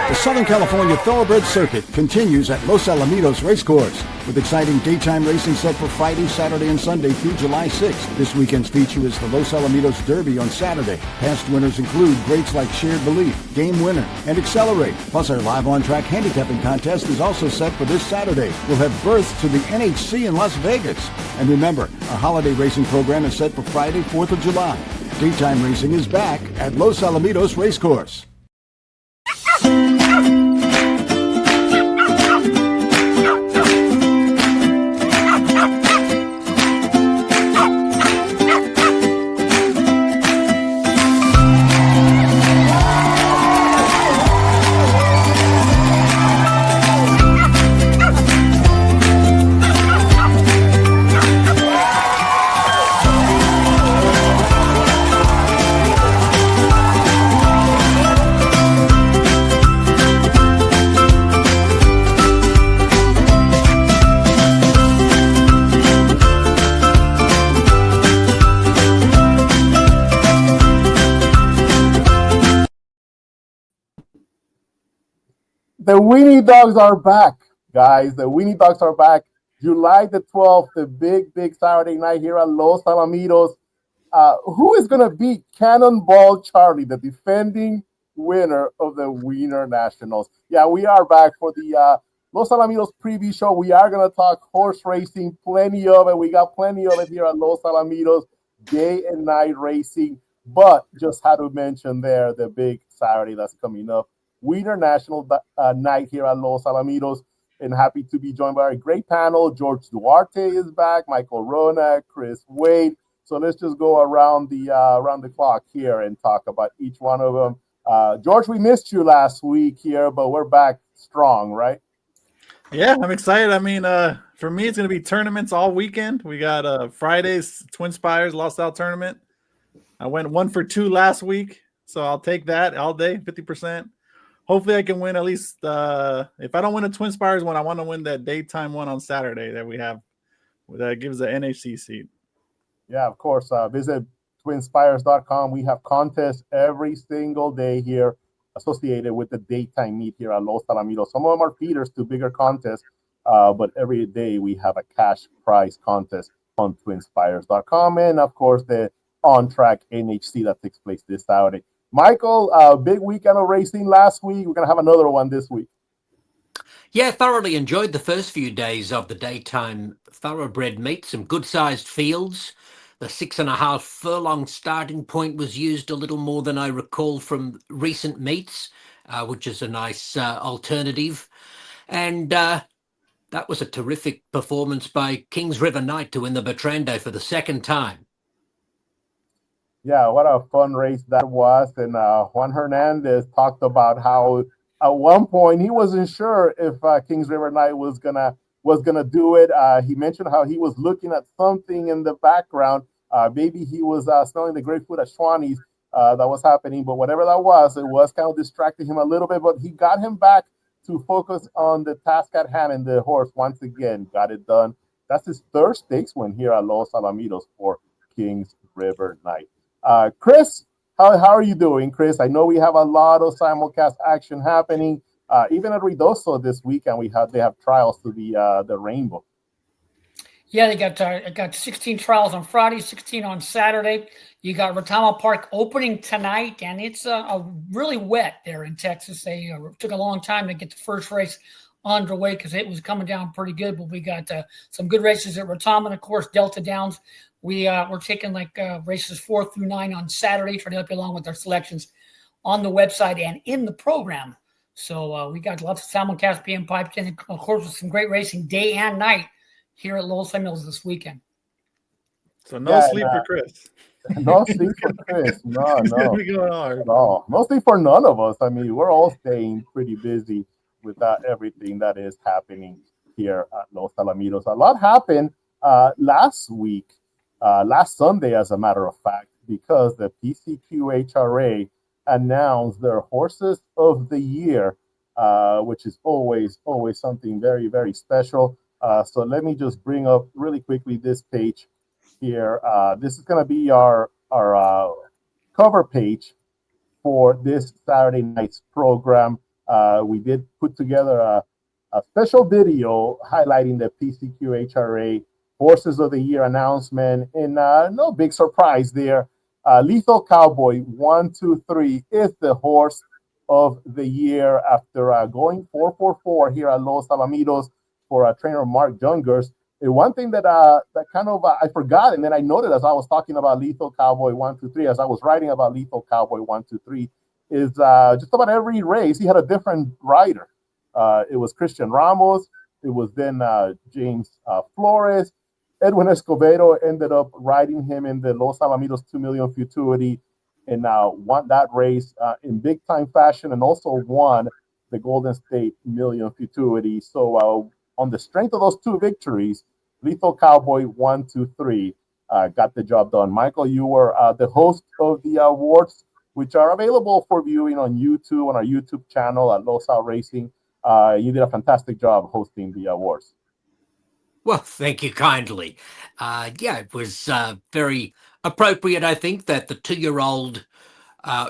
The Southern California Thoroughbreds Circuit continues at Los Alamitos Racecourse with exciting daytime racing set for Friday, Saturday, and Sunday through July 6th. This weekend's feature is the Los Alamitos Derby on Saturday. Past winners include greats like Shared Belief, Game Winner, and Accelerate. Plus, our live on-track handicapping contest is also set for this Saturday. We'll have berths to the NHC in Las Vegas. And remember, our holiday racing program is set for Friday, 4th of July. Daytime racing is back at Los Alamitos Racecourse. The Weenie Dogs are back, guys. The Weenie Dogs are back. July the 12th, the big Saturday night here at Los Alamitos. Who is going to beat Cannonball Charlie, the defending winner of the Wiener Nationals? Yeah, we are back for the Los Alamitos preview show. We are going to talk horse racing, plenty of it. We got plenty of it here at Los Alamitos, day and night racing. But just had to mention there the big Saturday that's coming up. Wiener National night here at Los Alamitos, and happy to be joined by a great panel. George Duarte is back, Michael Rona, Chris Wade. So let's just go around the clock here and talk about each one of them. George, we missed you last week here, but we're back strong, right? Yeah, I'm excited. I mean, for me, it's going to be tournaments all weekend. We got Friday's Twin Spires Lost Out tournament. I went 1 for 2 last week, so I'll take that all day, 50%. Hopefully I can win at least, if I don't win a Twin Spires one, I want to win that daytime one on Saturday that we have. That gives the NHC seat. Yeah, of course. Visit twinspires.com. We have contests every single day here associated with the daytime meet here at Los Alamitos. Some of them are feeders to bigger contests, but every day we have a cash prize contest on twinspires.com. And, of course, the on-track NHC that takes place this Saturday. Michael, big weekend of racing last week. We're going to have another one this week. Yeah, thoroughly enjoyed the first few days of the daytime thoroughbred meet. Some good-sized fields. The 6.5 furlong starting point was used a little more than I recall from recent meets, which is a nice alternative. And that was a terrific performance by Kings River Knight to win the Bertrando for the second time. Yeah, what a fun race that was. And Juan Hernandez talked about how at one point he wasn't sure if Kings River Knight was gonna do it. He mentioned how he was looking at something in the background. Maybe he was smelling the grapefruit at Schwanni's that was happening, but whatever that was, it was kind of distracting him a little bit. But he got him back to focus on the task at hand, and the horse once again got it done. That's his third stakes win here at Los Alamitos for Kings River Knight. Chris, how are you doing, Chris? I know we have a lot of simulcast action happening. Even at Ruidoso this weekend, they have trials to the Rainbow. Yeah, they got 16 trials on Friday, 16 on Saturday. You got Retama Park opening tonight, and it's really wet there in Texas. They took a long time to get the first race underway because it was coming down pretty good. But we got some good races at Retama, and of course Delta Downs. We're taking races 4 through 9 on Saturday, trying to help you along with our selections on the website and in the program. So we got lots of simulcast being piped in, of course, with some great racing day and night here at Los Alamitos this weekend. So no sleep for Chris. No sleep for Chris. No. It's gonna be going hard. No, mostly for none of us. I mean, we're all staying pretty busy with everything that is happening here at Los Alamitos. A lot happened last week. Last Sunday, as a matter of fact, because the PCQHRA announced their Horses of the Year, which is always something very, very special. So let me just bring up really quickly this page here. This is going to be our cover page for this Saturday night's program. we did put together a special video highlighting the PCQHRA Horses of the Year announcement, and no big surprise there. Lethal Cowboy 123 is the horse of the year after going 4-4-4 here at Los Alamitos for trainer Mark Jungers. And one thing that kind of I forgot, and then I noted as I was talking about Lethal Cowboy 123, as I was writing about Lethal Cowboy 123, is just about every race he had a different rider. It was Christian Ramos, it was then James Flores. Edwin Escobedo ended up riding him in the Los Alamitos 2 Million Futurity, and won that race in big time fashion, and also won the Golden State Million Futurity. So on the strength of those two victories, Lethal Cowboy 123 got the job done. Michael, you were the host of the awards, which are available for viewing on YouTube, on our YouTube channel at Los Al Racing. You did a fantastic job hosting the awards. Well, thank you kindly. Yeah, it was very appropriate, I think, that the 2-year-old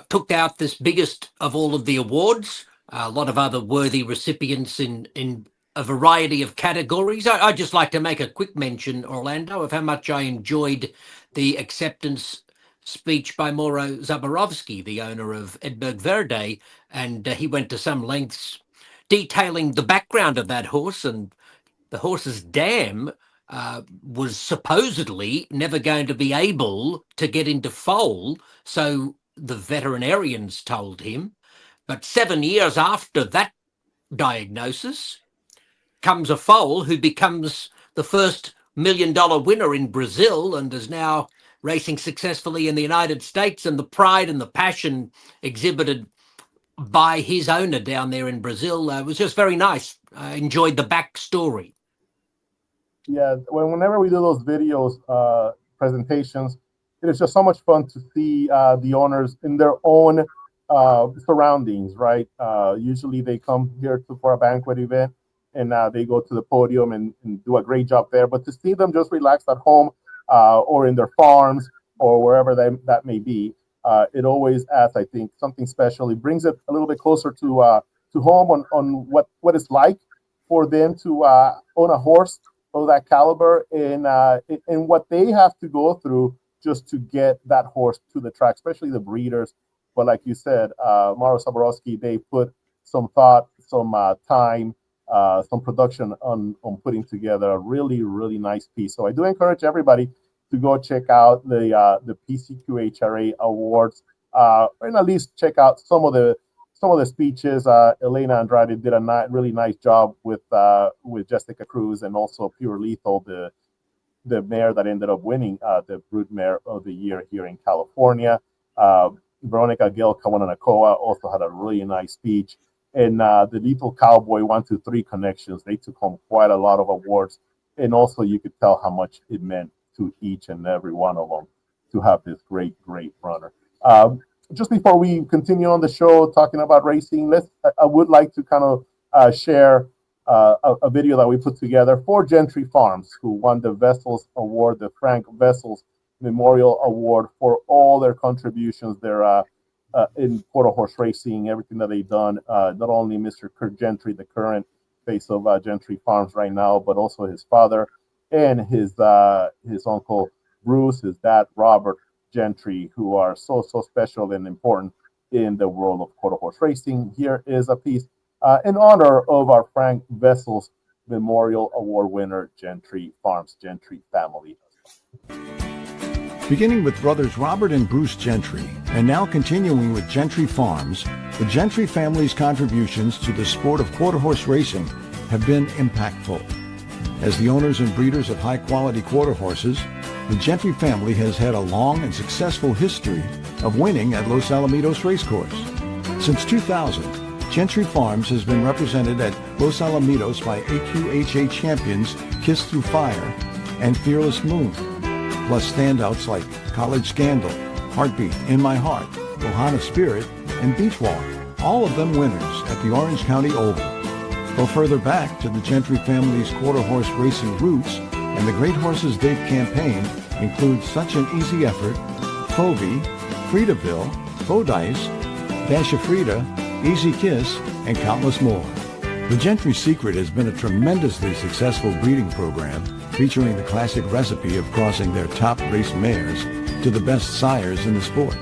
took out this biggest of all of the awards. A lot of other worthy recipients in a variety of categories. I'd just like to make a quick mention, Orlando, of how much I enjoyed the acceptance speech by Mauro Zaborowski, the owner of Edberg Verde, and he went to some lengths detailing the background of that horse, and the horse's dam was supposedly never going to be able to get into foal, so the veterinarians told him. But 7 years after that diagnosis comes a foal who becomes the first $1 million winner in Brazil and is now racing successfully in the United States, and the pride and the passion exhibited by his owner down there in Brazil was just very nice. I enjoyed the backstory. Yeah, whenever we do those videos, presentations, it is just so much fun to see the owners in their own surroundings, right? Usually they come here for a banquet event, and they go to the podium and do a great job there. But to see them just relaxed at home or in their farms or wherever that may be, it always adds, I think, something special. It brings it a little bit closer to home on what it's like for them to own a horse of that caliber, and what they have to go through just to get that horse to the track, especially the breeders. But like you said, Mauro Zaborowski, they put some thought, some time, some production on putting together a really, really nice piece. So I do encourage everybody to go check out the PCQHRA Awards, and at least check out some of the speeches. Elena Andrade did a really nice job with Jessica Cruz, and also Pure Lethal, the mare that ended up winning the Brood Mare of the Year here in California. Veronica Gil Kawananakoa also had a really nice speech. And the Lethal Cowboy 123 connections, they took home quite a lot of awards. And also you could tell how much it meant to each and every one of them to have this great, great runner. Just before we continue on the show talking about racing, I would like to kind of share a video that we put together for Gentry Farms, who won the Vessels Award, the Frank Vessels Memorial Award, for all their contributions there in quarter horse racing, everything that they've done. Not only Mr. Kurt Gentry, the current face of Gentry Farms right now, but also his father and his uncle Bruce, his dad Robert Gentry, who are so special and important in the world of quarter horse racing. Here is a piece in honor of our Frank Vessels Memorial Award winner, Gentry Farms, Gentry family. Beginning with brothers Robert and Bruce Gentry, and now continuing with Gentry Farms, the Gentry family's contributions to the sport of quarter horse racing have been impactful. As the owners and breeders of high-quality quarter horses, the Gentry family has had a long and successful history of winning at Los Alamitos Racecourse. Since 2000, Gentry Farms has been represented at Los Alamitos by AQHA champions Kiss Through Fire and Fearless Moon, plus standouts like College Scandal, Heartbeat, In My Heart, Ohana Spirit, and Beach Walk, all of them winners at the Orange County Oval. Go further back to the Gentry family's quarter horse racing roots, and the great horses they've campaigned include Such an Easy Effort, Phoebe, Friedaville, Bodice, Dasha Frida, Easy Kiss, and countless more. The Gentry Secret has been a tremendously successful breeding program featuring the classic recipe of crossing their top race mares to the best sires in the sport.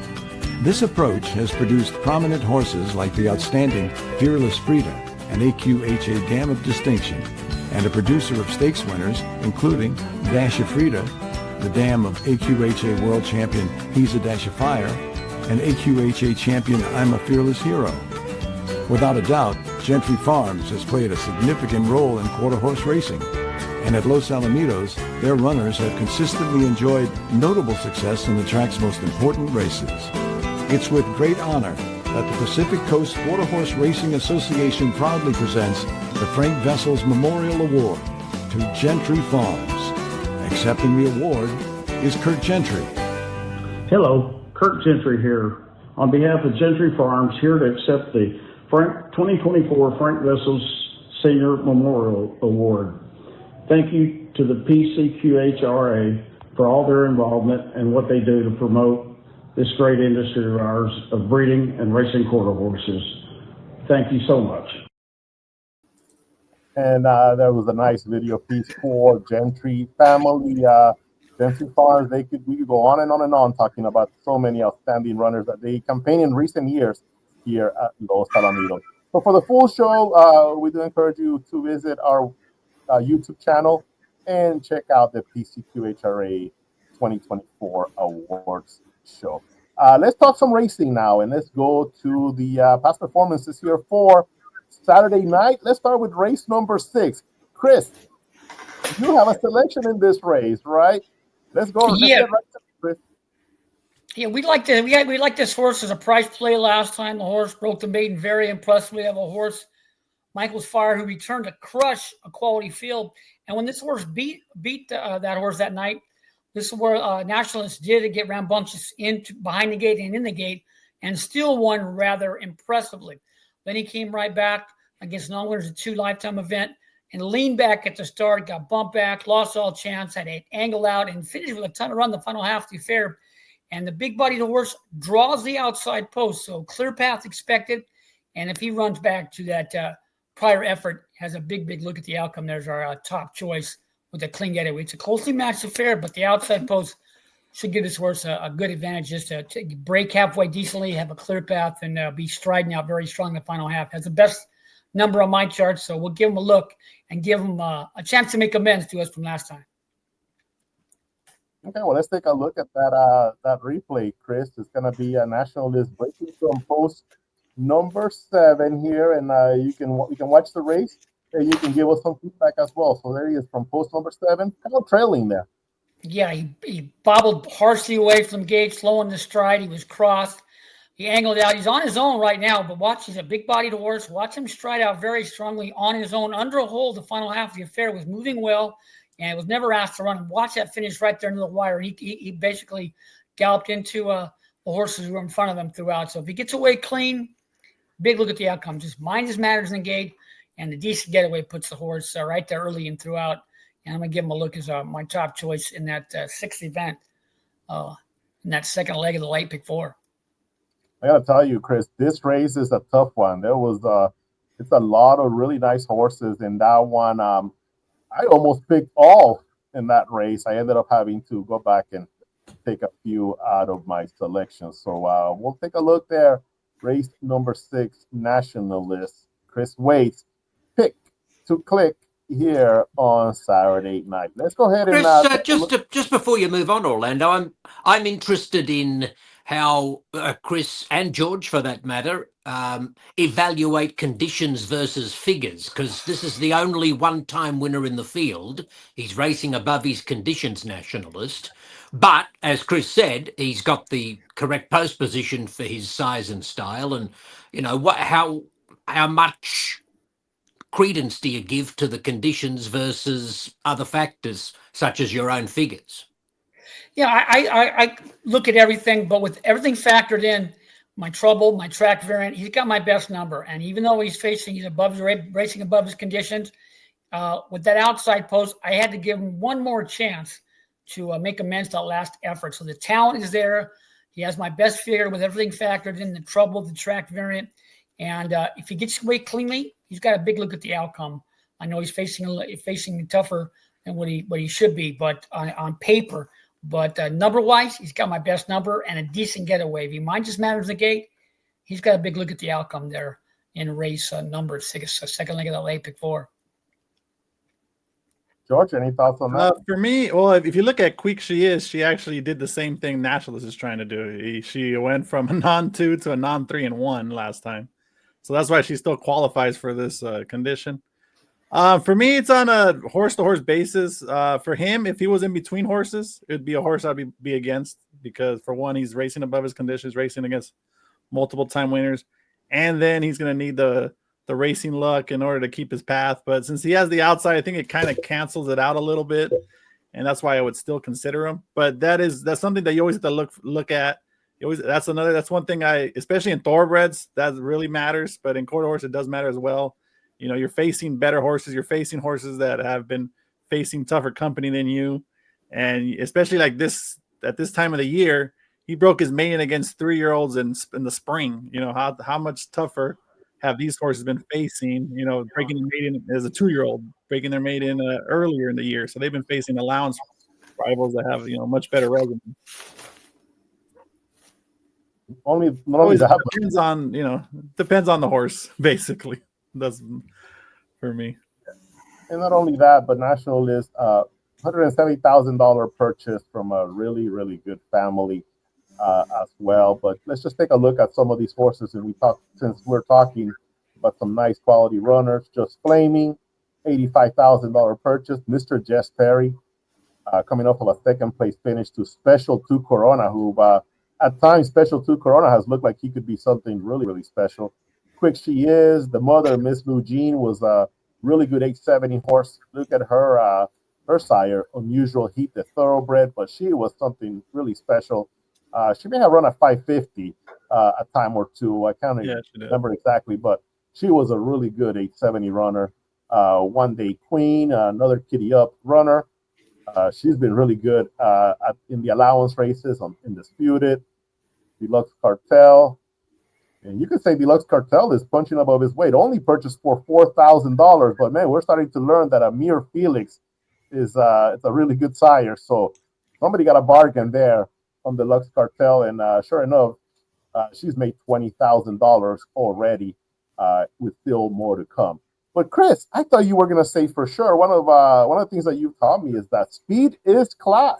This approach has produced prominent horses like the outstanding Fearless Frida, an AQHA Dam of Distinction, and a producer of stakes winners, including Dash of Frida, the dam of AQHA World Champion He's a Dash of Fire, and AQHA Champion I'm a Fearless Hero. Without a doubt, Gentry Farms has played a significant role in quarter horse racing, and at Los Alamitos, their runners have consistently enjoyed notable success in the track's most important races. It's with great honor that the Pacific Coast Quarter Horse Racing Association proudly presents the Frank Vessels Memorial Award to Gentry Farms. Accepting the award is Kurt Gentry. Hello, Kurt Gentry here. On behalf of Gentry Farms, here to accept the 2024 Frank Vessels Senior Memorial Award. Thank you to the PCQHRA for all their involvement and what they do to promote this great industry of ours of breeding and racing quarter horses. Thank you so much. And that was a nice video piece for Gentry family. Gentry Farms, we could go on and on talking about so many outstanding runners that they campaign in recent years here at Los Alamitos. So for the full show, we do encourage you to visit our YouTube channel and check out the PCQHRA 2024 Awards show. Let's talk some racing now, and let's go to the past performances here for Saturday night. Let's start with race number 6. Chris, you have a selection in this race, right? Let's go. Let's get right to it, Chris. Yeah, we like this horse as a price play last time. The horse broke the maiden very impressively. We have a horse, Michael's Fire, who returned to crush a quality field. And when this horse beat that horse that night, this is where Nationalists did get rambunctious behind the gate and in the gate, and still won rather impressively. Then he came right back against non-winners of 2 lifetime event and leaned back at the start, got bumped back, lost all chance, had it angled out, and finished with a ton of run the final half of the affair. And the big-bodied horse draws the outside post, so clear path expected. And if he runs back to that prior effort, has a big look at the outcome. There's our top choice with a clean getaway. It's a closely matched affair, but the outside post should give this horse a good advantage just to break halfway decently, have a clear path, and be striding out very strong in the final half. Has the best number on my chart, so we'll give him a look and give him a chance to make amends to us from last time. Okay, well, let's take a look at that replay, Chris. It's going to be a Nationalist breaking from post number 7 here, and you can watch the race, and you can give us some feedback as well. So there he is from post number 7, kind of trailing there. Yeah, he bobbled harshly away from the gate, slowing the stride. He was crossed. He angled out. He's on his own right now, but watch, he's a big-bodied horse. Watch him stride out very strongly on his own. Under a hold, the final half of the affair was moving well, and was never asked to run. And watch that finish right there into the wire. He basically galloped into the horses who were in front of him throughout. So if he gets away clean, big look at the outcome. Just mind his matters in the gate, and the decent getaway puts the horse right there early and throughout. And I'm going to give him a look as my top choice in that 6th event, in that second leg of the late pick 4. I got to tell you, Chris, this race is a tough one. There was it's a lot of really nice horses in that one. I almost picked all in that race. I ended up having to go back and take a few out of my selections. So we'll take a look there. Race number 6, Nationalist. Chris Waits, pick to click here on Saturday night. Let's go ahead and Chris, just before you move on, Orlando, I'm interested in how Chris and George, for that matter, evaluate conditions versus figures, because this is the only one-time winner in the field. He's racing above his conditions Nationalist, but as Chris said, he's got the correct post position for his size and style. And you know how much credence do you give to the conditions versus other factors such as your own figures? Yeah, I look at everything, but with everything factored in, my trouble, my track variant, he's got my best number. And even though he's racing above his conditions, with that outside post, I had to give him one more chance to make amends to that last effort. So the talent is there. He has my best figure with everything factored in, the trouble, the track variant. And if he gets away cleanly, he's got a big look at the outcome. I know he's facing tougher than what he should be, but on paper. But number-wise, he's got my best number and a decent getaway. If he mind just matters the gate, he's got a big look at the outcome there in race number 6, second leg of the late pick 4. George, any thoughts on that? For me, well, if you look at Quick she actually did the same thing Naturalist is trying to do. She went from a non-2 to a non-3 and 1 last time. So that's why she still qualifies for this condition. For me, it's on a horse-to-horse basis. For him, if he was in between horses, it would be a horse I'd be against because, for one, he's racing above his conditions, racing against multiple-time winners, and then he's going to need the racing luck in order to keep his path. But since he has the outside, I think it kind of cancels it out a little bit, and that's why I would still consider him. But that's something that you always have to look at. That's one thing especially in thoroughbreds, that really matters. But in quarter horse, it does matter as well. You know, you're facing better horses. You're facing horses that have been facing tougher company than you, and especially like this at this time of the year, he broke his maiden against 3-year-olds in the spring. You know, how much tougher have these horses been facing? You know, breaking their maiden as a 2-year-old, breaking their maiden earlier in the year, so they've been facing allowance rivals that have much better resume. Depends on the horse, basically. That's for me. And not only that, but National is $170,000 purchase from a really, really good family as well. But let's just take a look at some of these horses, and since we're talking about some nice quality runners. Just Flaming, $85,000 purchase. Mr. Jess Perry, coming off of a second place finish to Special 2 Corona, who at times Special 2 Corona has looked like he could be something really, really special. Quick She Is, the mother, Miss Lou Jean, was a really good 870 horse. Look at her sire, Unusual Heat, the thoroughbred, but she was something really special. She may have run a 550 a time or two. I can't remember exactly, but she was a really good 870 runner. One Day Queen, another Kitty Up runner. She's been really good in the allowance races, in Disputed, Deluxe Cartel. And you could say Deluxe Cartel is punching above his weight. Only purchased for $4,000, but man, we're starting to learn that Amir Felix is it's a really good sire. So somebody got a bargain there on Deluxe Cartel, and sure enough, she's made $20,000 already, with still more to come. But Chris, I thought you were gonna say for sure one of the things that you've taught me is that speed is class.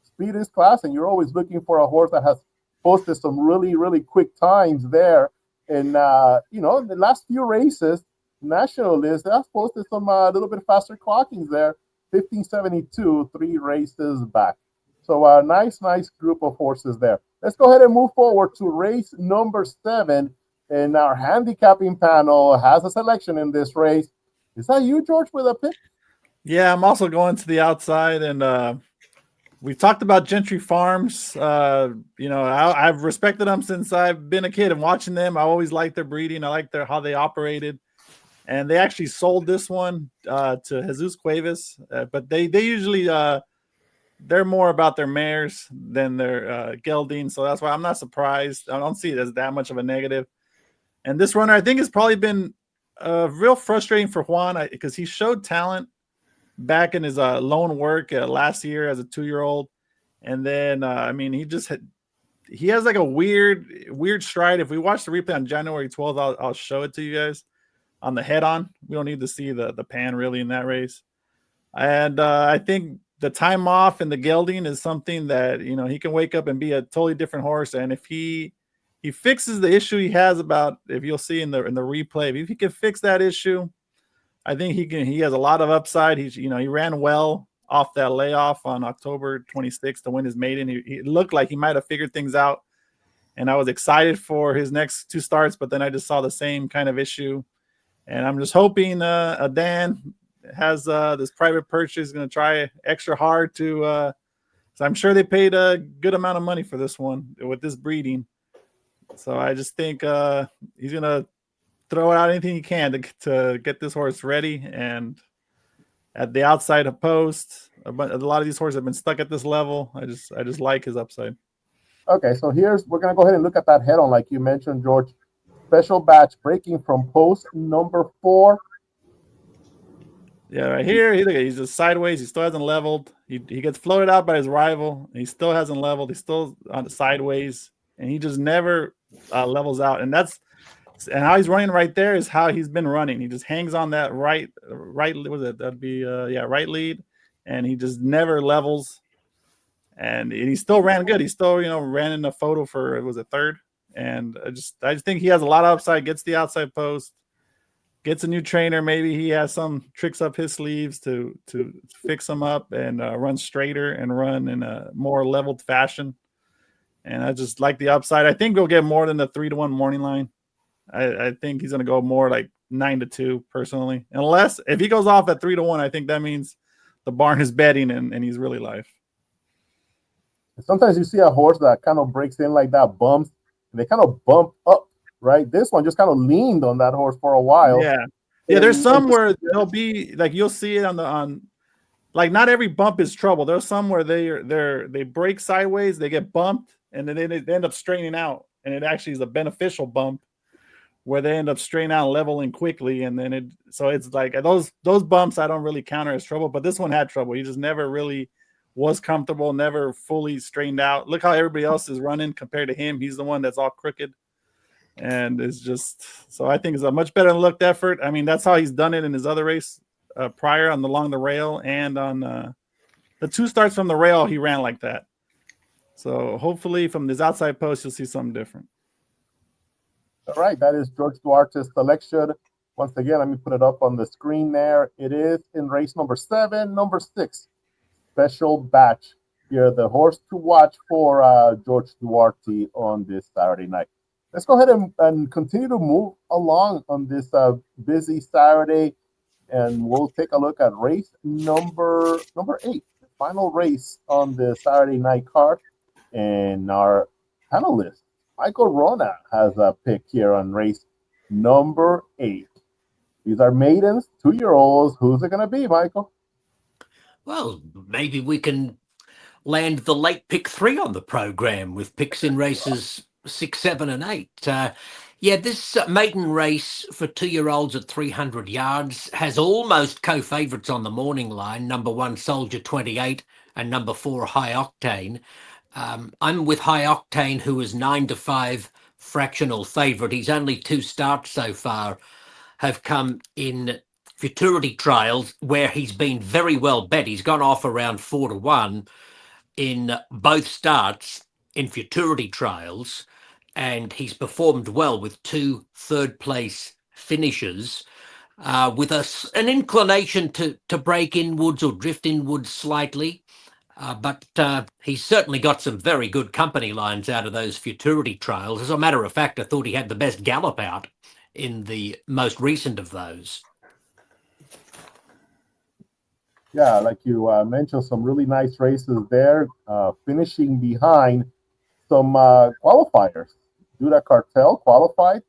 Speed is class, and you're always looking for a horse that has posted some really, really quick times there. And, in the last few races, National List has posted some little bit faster clockings there, 1572, 3 races back. So a nice group of horses there. Let's go ahead and move forward to race number 7. And our handicapping panel has a selection in this race. Is that you, George, with a pick? Yeah, I'm also going to the outside, and we talked about Gentry Farms. I've respected them since I've been a kid and watching them. I always liked their breeding. I liked how they operated. And they actually sold this one to Jesus Cuevas. But they usually they're more about their mares than their geldings. So that's why I'm not surprised. I don't see it as that much of a negative. And this runner, I think, has probably been real frustrating for Juan because he showed talent back in his lone work last year as a 2-year-old. And then, he has like a weird stride. If we watch the replay on January 12th, I'll show it to you guys on the head-on. We don't need to see the pan really in that race. And I think the time off and the gelding is something that, he can wake up and be a totally different horse. And if he fixes the issue he has about, if you'll see in the replay, if he can fix that issue, I think he has a lot of upside. He ran well off that layoff on October 26th to win his maiden. He looked like he might have figured things out, and I was excited for his next 2 starts, but then I just saw the same kind of issue, and I'm just hoping Dan has this private purchase going to try extra hard to so I'm sure they paid a good amount of money for this one with this breeding. So I just think he's going to throw out anything he can to get this horse ready. And at the outside of post, a lot of these horses have been stuck at this level. I just like his upside. Okay, so we're going to go ahead and look at that head-on like you mentioned, George. special batch breaking from post number 4. Yeah, right here, he's just sideways. He still hasn't leveled. He gets floated out by his rival. He still hasn't leveled. He's still on sideways, and he just never levels out. And how he's running right there is how he's been running. He just hangs on that right. Was it? That'd be right lead, and he just never levels. And he still ran good. He still ran in a photo for third. And I just think he has a lot of upside. Gets the outside post. Gets a new trainer. Maybe he has some tricks up his sleeves to fix him up and run straighter and run in a more leveled fashion. And I just like the upside. I think we'll get more than the 3-1 morning line. I think he's going to go more like 9-2 personally. Unless if he goes off at 3-1, I think that means the barn is betting and he's really live. Sometimes you see a horse that kind of breaks in like that, bumps, and they kind of bump up. Right, this one just kind of leaned on that horse for a while. Yeah. There's some where they'll be like you'll see it on like not every bump is trouble. There's some where they break sideways, they get bumped, and then they end up straightening out, and it actually is a beneficial bump where they end up straightening out, leveling quickly, and then it's like those bumps I don't really counter as trouble, but this one had trouble. He just never really was comfortable, never fully straightened out. Look how everybody else is running compared to him. He's the one that's all crooked. And it's just so I think it's a much better looked effort. I mean, that's how he's done it in his other race prior along the rail and on the 2 starts from the rail. He ran like that. So hopefully from this outside post, you'll see something different. All right. That is George Duarte's selection. Once again, let me put it up on the screen there. It is in race number 7, number 6, special batch. Here, the horse to watch for George Duarte on this Saturday night. Let's go ahead and continue to move along on this busy Saturday, and we'll take a look at race number 8, the final race on the Saturday night card. And our panelist, Michael Rona, has a pick here on race number 8. These are maidens, 2-year-olds. Who's it going to be, Michael? Well, maybe we can land the late pick 3 on the program with picks in races 6, 7, and 8. This maiden race for 2-year-olds at 300 yards has almost co-favourites on the morning line. Number 1, Soldier 28, and number 4, High Octane. I'm with High Octane, who is 9-5 fractional favourite. He's only 2 starts so far have come in futurity trials where he's been very well bet. He's gone off around 4-1 in both starts in futurity trials, and he's performed well with 2 third-place finishes, with an inclination to break inwards or drift inwards slightly. But he's certainly got some very good company lines out of those futurity trials. As a matter of fact, I thought he had the best gallop out in the most recent of those. Yeah, like you mentioned, some really nice races there, finishing behind some qualifiers. Duda Cartel qualified,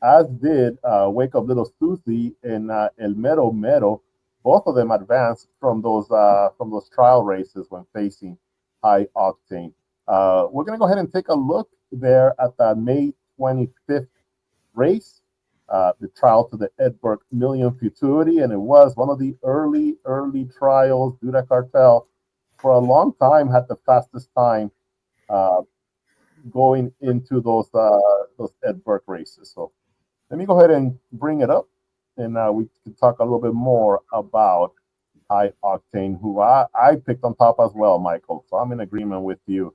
as did Wake Up Little Susie and El Mero Mero. Both of them advanced from those trial races when facing High Octane. We're going to go ahead and take a look there at the May 25th race, the trial to the Edberg Million Futurity, and it was one of the early trials. Duda Cartel, for a long time, had the fastest time going into those Edberg races. So let me go ahead and bring it up, and we can talk a little bit more about High Octane, who I picked on top as well, Michael. So I'm in agreement with you.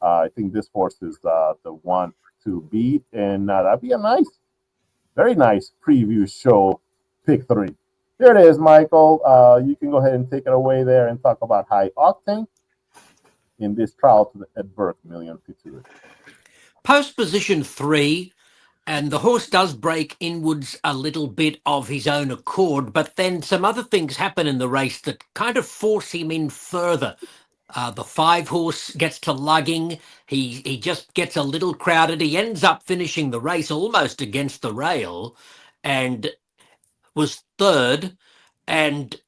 I think this horse is the one to beat, and that'd be a very nice preview show, pick 3. Here it is, Michael. You can go ahead and take it away there and talk about High Octane in this trial to the Edberg Million Futurity. Post position 3, and the horse does break inwards a little bit of his own accord, but then some other things happen in the race that kind of force him in further. The 5 horse gets to lugging. He just gets a little crowded. He ends up finishing the race almost against the rail and was 3rd. And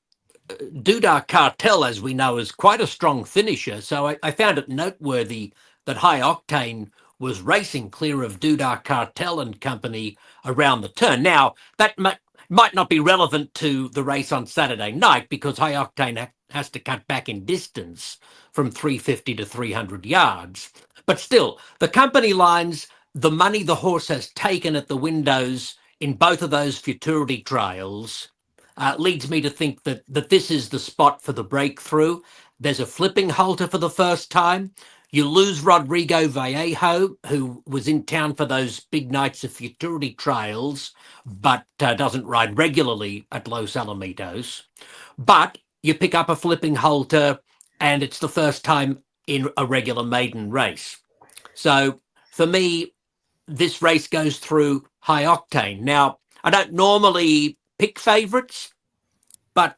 Duda Cartel, as we know, is quite a strong finisher. So I found it noteworthy that High Octane was racing clear of Dudar Cartel and company around the turn. Now, that might not be relevant to the race on Saturday night because High Octane has to cut back in distance from 350 to 300 yards. But still, the company lines, the money the horse has taken at the windows in both of those futurity trials leads me to think that this is the spot for the breakthrough. There's a flipping halter for the first time. You lose Rodrigo Vallejo, who was in town for those big nights of futurity trials, but doesn't ride regularly at Los Alamitos. But you pick up a flipping halter, and it's the first time in a regular maiden race. So for me, this race goes through High Octane. Now, I don't normally pick favourites, but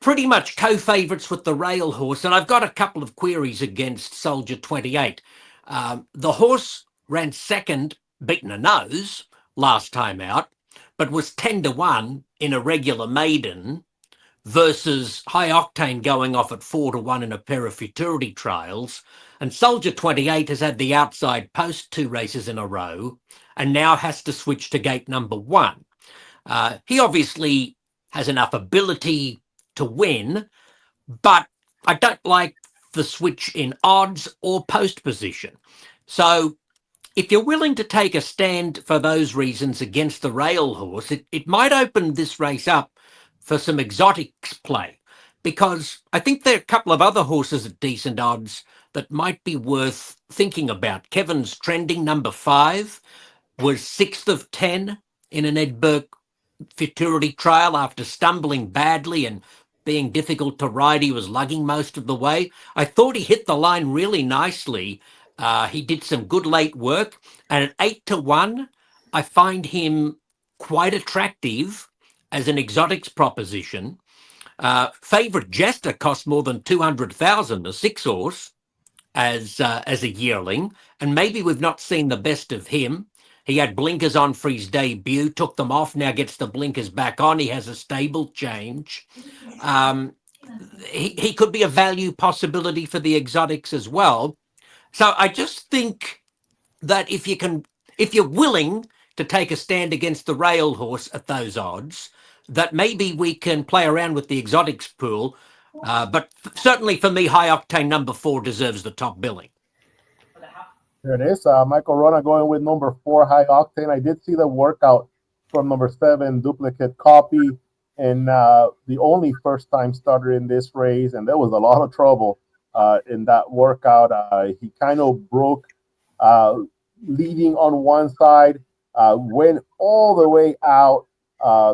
pretty much co-favourites with the rail horse. And I've got a couple of queries against Soldier 28. The horse ran second, beaten a nose last time out, but was 10-1 in a regular maiden versus High Octane going off at 4-1 in a pair of futurity trials. And Soldier 28 has had the outside post 2 races in a row and now has to switch to gate number 1. He obviously has enough ability to win, but I don't like the switch in odds or post position. So if you're willing to take a stand for those reasons against the rail horse, it might open this race up for some exotics play, because I think there are a couple of other horses at decent odds that might be worth thinking about. Kevin's Trending, number 5, was 6th of 10 in an Ed Burke futurity trial after stumbling badly and being difficult to ride. He was lugging most of the way. I thought he hit the line really nicely. He did some good late work, and at 8-1, I find him quite attractive as an exotics proposition. Favorite Jester cost more than 200,000, a 6-horse, as a yearling, and maybe we've not seen the best of him. He had blinkers on for his debut, took them off, now gets the blinkers back on. He has a stable change. He could be a value possibility for the exotics as well. So I just think that if you're willing to take a stand against the rail horse at those odds, that maybe we can play around with the exotics pool. But certainly for me, High Octane number 4 deserves the top billing. There it is. Michael Rona going with number 4, High Octane. I did see the workout from number 7, Duplicate Copy, and the only first-time starter in this race, and there was a lot of trouble in that workout. He kind of broke leading on one side, went all the way out,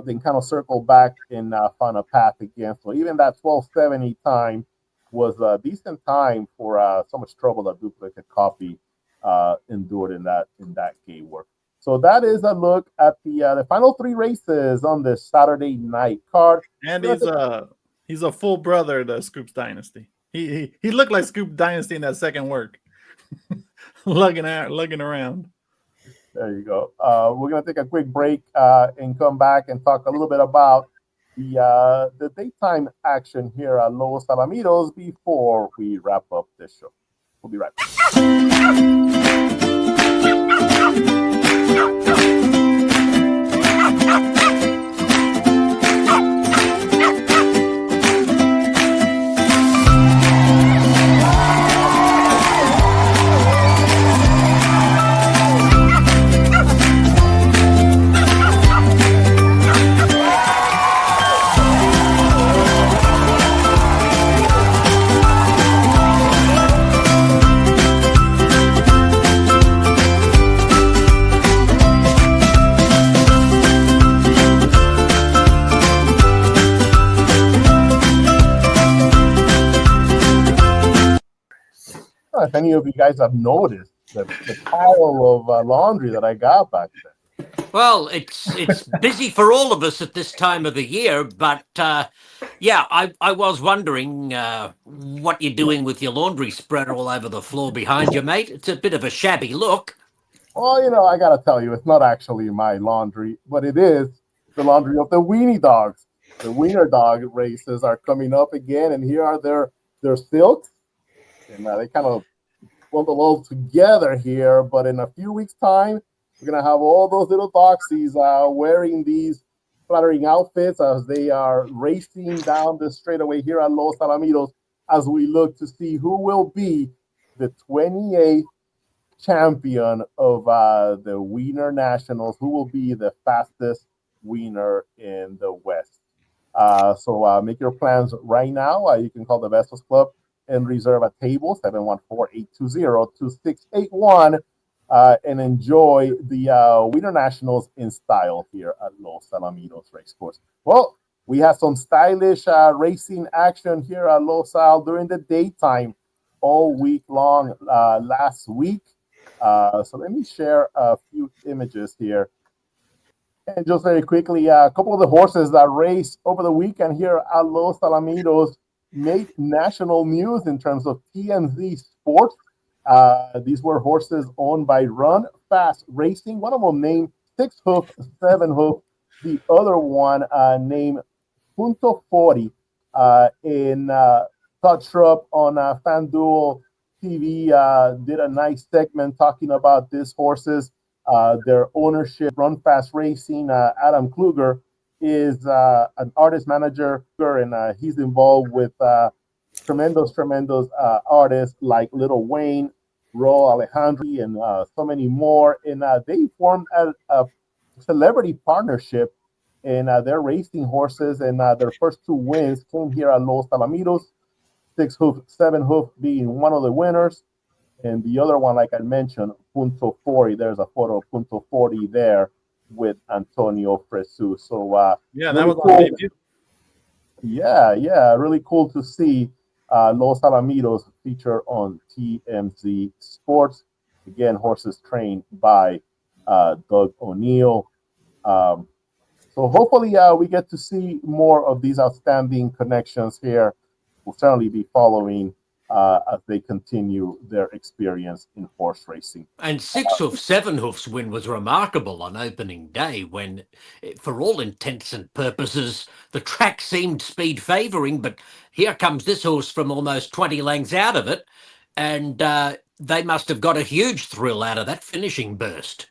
then kind of circled back and found a path again. So even that 12:70 time was a decent time for so much trouble that Duplicate Copy endured in that gate work. So that is a look at the final 3 races on this Saturday night card. And he's a full brother to Scoop's Dynasty. He looked like Scoop Dynasty in that second work, lugging around. There you go. We're gonna take a quick break and come back and talk a little bit about the daytime action here at Los Alamitos before we wrap up this show. We'll be right back. If any of you guys have noticed the pile of laundry that I got back there. Well, it's busy for all of us at this time of the year, but yeah, I was wondering what you're doing with your laundry spread all over the floor behind you, mate. It's a bit of a shabby look. Well, I gotta tell you, it's not actually my laundry, but it is the laundry of the weenie dogs. The Wiener dog races are coming up again, and here are their silks, and they kind of lump them all together here. But in a few weeks' time, we're gonna have all those little doxies wearing these flattering outfits as they are racing down the straightaway here at Los Alamitos, as we look to see who will be the 28th champion of the Wiener Nationals, who will be the fastest wiener in the West. So make your plans right now. You can call the Vessels Club and reserve a table, 714-820-2681, and enjoy the Wiener Nationals in style here at Los Alamitos Racecourse. Well, we had some stylish racing action here at Los Al during the daytime all week long last week. So let me share a few images here. And just very quickly, a couple of the horses that raced over the weekend here at Los Alamitos made national news in terms of TMZ Sports. These were horses owned by Run Fast Racing. One of them named 6 Hoof, 7 Hoof. The other one named Punto 40 in Todd Schrupp on FanDuel TV did a nice segment talking about these horses, their ownership. Run Fast Racing, Adam Kluger is an artist manager, and he's involved with tremendous artists like Lil Wayne, Ro Alejandro, and so many more. And they formed a celebrity partnership, and they're racing horses, and their first 2 wins came here at Los Alamitos. 6 Hoof, 7 Hoof being one of the winners, and the other one, like I mentioned, Punto 40. There's a photo of Punto 40 there with Antonio Fresu. So yeah, really that was cool. on debut. Yeah, really cool to see Los Alamitos feature on TMZ Sports. Again, horses trained by Doug O'Neill. So hopefully we get to see more of these outstanding connections here. We'll certainly be following as they continue their experience in horse racing. And 6 Hoof, 7 Hoof's win was remarkable on opening day when, for all intents and purposes, the track seemed speed favouring, but here comes this horse from almost 20 lengths out of it, and they must have got a huge thrill out of that finishing burst.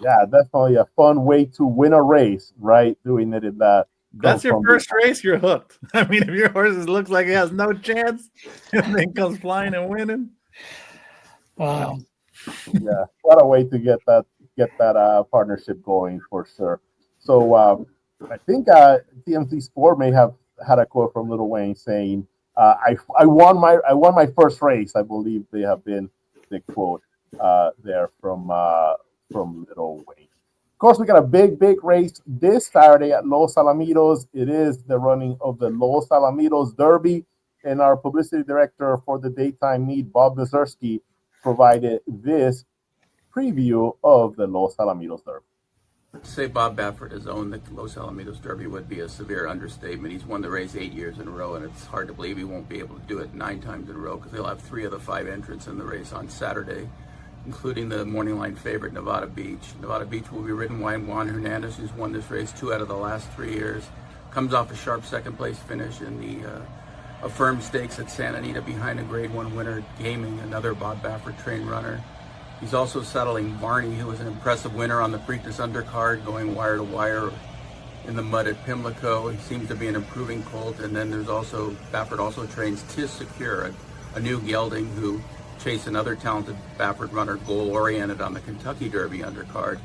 Yeah, definitely a fun way to win a race, right? Doing it in that. That's your first race, you're hooked. I mean, if your horse looks like it has no chance and then comes flying and winning. Wow. Yeah, what a way to get that partnership going for sure. So I think TMZ Sport may have had a quote from Lil Wayne saying, I won my first race. I believe they have been the quote there from Lil Wayne. Of course, we got a big race this Saturday at Los Alamitos. It is the running of the Los Alamitos Derby, and our publicity director for the daytime meet, Bob Mieszerski, provided this preview of the Los Alamitos Derby. To say Bob Baffert has owned the Los Alamitos Derby would be a severe understatement. He's won the race 8 years in a row, and it's hard to believe he won't be able to do it 9 times in a row because he'll have 3 of the 5 entrants in the race on Saturday, including the morning line favorite, Nevada Beach. Nevada Beach will be ridden by Juan Hernandez, who's won this race 2 out of the last 3 years. Comes off a sharp second-place finish in the Affirmed Stakes at Santa Anita behind a Grade 1 winner, Gaming, another Bob Baffert trained runner. He's also settling Barney, who was an impressive winner on the Preakness undercard, going wire to wire in the mud at Pimlico. He seems to be an improving colt. And then there's also, Baffert also trains Tis Secure, a new gelding who chased another talented Baffert runner, Goal Oriented, on the Kentucky Derby undercard.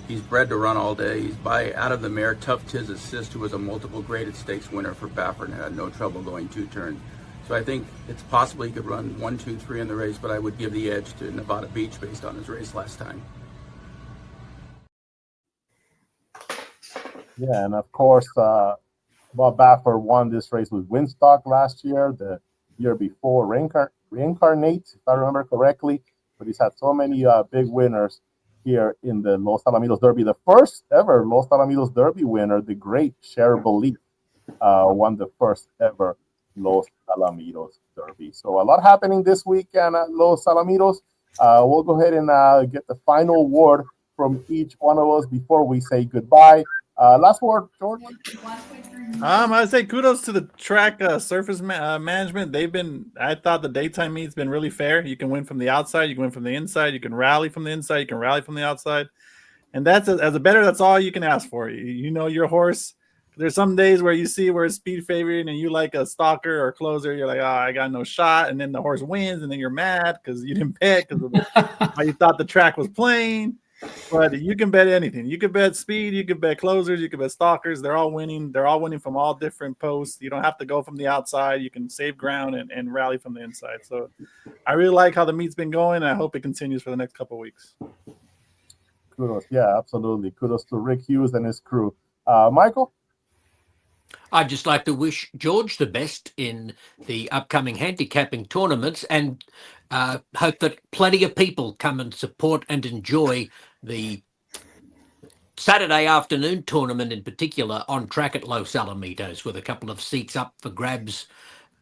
He's bred to run all day. He's by out of the mare Tough Tiz Assist, who was a multiple graded stakes winner for Baffert and had no trouble going 2 turns. So I think it's possible he could run 1, 2, 3 in the race, but I would give the edge to Nevada Beach based on his race last time. Yeah, and of course, Bob Baffert won this race with Winstock last year, the year before Reincarnate, if I remember correctly. But he's had so many big winners here in the Los Alamitos Derby. The first ever Los Alamitos Derby winner, the great Cher Belief, won the first ever Los Alamitos Derby. So a lot happening this weekend at Los Alamitos. We'll go ahead and get the final word from each one of us before we say goodbye. Last word, George. I'd say kudos to the track surface management. I thought the daytime meet's been really fair. You can win from the outside, you can win from the inside, you can rally from the inside, you can rally from the outside. And that's as a bettor, that's all you can ask for. You know your horse. There's some days where you see where it's speed favored and you like a stalker or closer. You're like, oh, I got no shot. And then the horse wins and then you're mad because you didn't bet because of how you thought the track was playing. But you can bet anything. You can bet speed. You can bet closers. You can bet stalkers. They're all winning. They're all winning from all different posts. You don't have to go from the outside. You can save ground and rally from the inside. So I really like how the meet's been going. And I hope it continues for the next couple of weeks. Kudos. Yeah, absolutely. Kudos to Rick Hughes and his crew. Michael? I'd just like to wish George the best in the upcoming handicapping tournaments and hope that plenty of people come and support and enjoy the Saturday afternoon tournament in particular on track at Los Alamitos, with a couple of seats up for grabs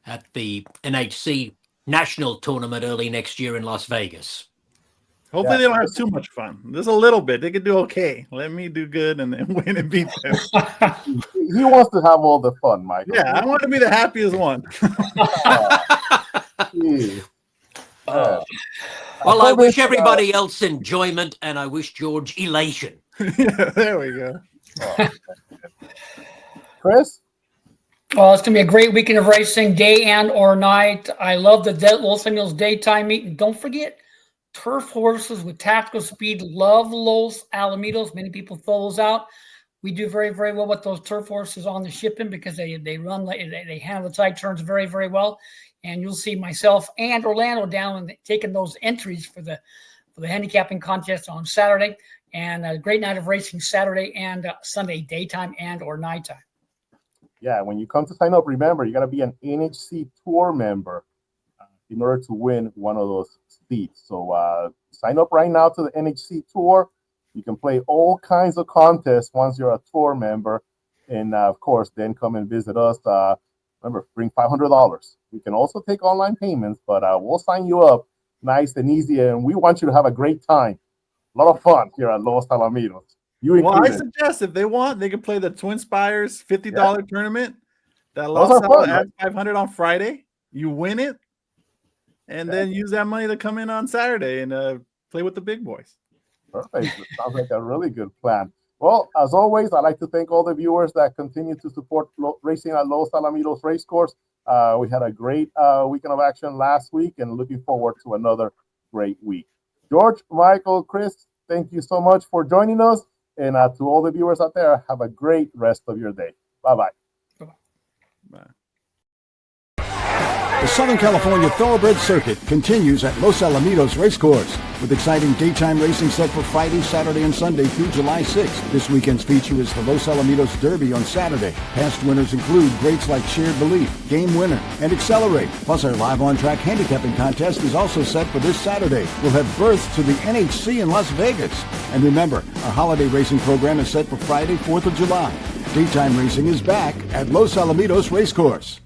at the NHC National Tournament early next year in Las Vegas. Hopefully they don't have too much fun. Just a little bit. They could do okay. Let me do good and then win and beat them. He wants to have all the fun, Michael. Yeah, I want to be the happiest one. Well, I wish everybody else enjoyment, and I wish George elation. Yeah, there we go. Chris? Well, it's going to be a great weekend of racing, day and or night. I love the Los Alamitos daytime meet. And don't forget, turf horses with tactical speed love Los Alamitos. Many people throw those out. We do very, very well with those turf horses on the shipping because they run, they handle the side turns very, very well. And you'll see myself and Orlando down and taking those entries for the handicapping contest on Saturday, and a great night of racing Saturday and Sunday, daytime and or nighttime. Yeah, when you come to sign up, remember, you got to be an NHC Tour member in order to win one of those seats. So sign up right now to the NHC Tour. You can play all kinds of contests once you're a tour member. And, of course, then come and visit us. Remember, bring $500. We can also take online payments, but we'll sign you up nice and easy. And we want you to have a great time. A lot of fun here at Los Alamitos. Well, I suggest if they want, they can play the Twin Spires $50 tournament. That Los Al adds $500 on Friday. You win it, and then use that money to come in on Saturday and play with the big boys. Perfect. Sounds like a really good plan. Well, as always, I'd like to thank all the viewers that continue to support racing at Los Alamitos Racecourse. We had a great weekend of action last week, and looking forward to another great week. George, Michael, Chris, thank you so much for joining us. And to all the viewers out there, have a great rest of your day. Bye-bye. Bye. The Southern California Thoroughbred Circuit continues at Los Alamitos Racecourse with exciting daytime racing set for Friday, Saturday, and Sunday through July 6th. This weekend's feature is the Los Alamitos Derby on Saturday. Past winners include greats like Shared Belief, Game Winner, and Accelerate. Plus, our live on-track handicapping contest is also set for this Saturday. We'll have berths to the NHC in Las Vegas. And remember, our holiday racing program is set for Friday, 4th of July. Daytime racing is back at Los Alamitos Racecourse.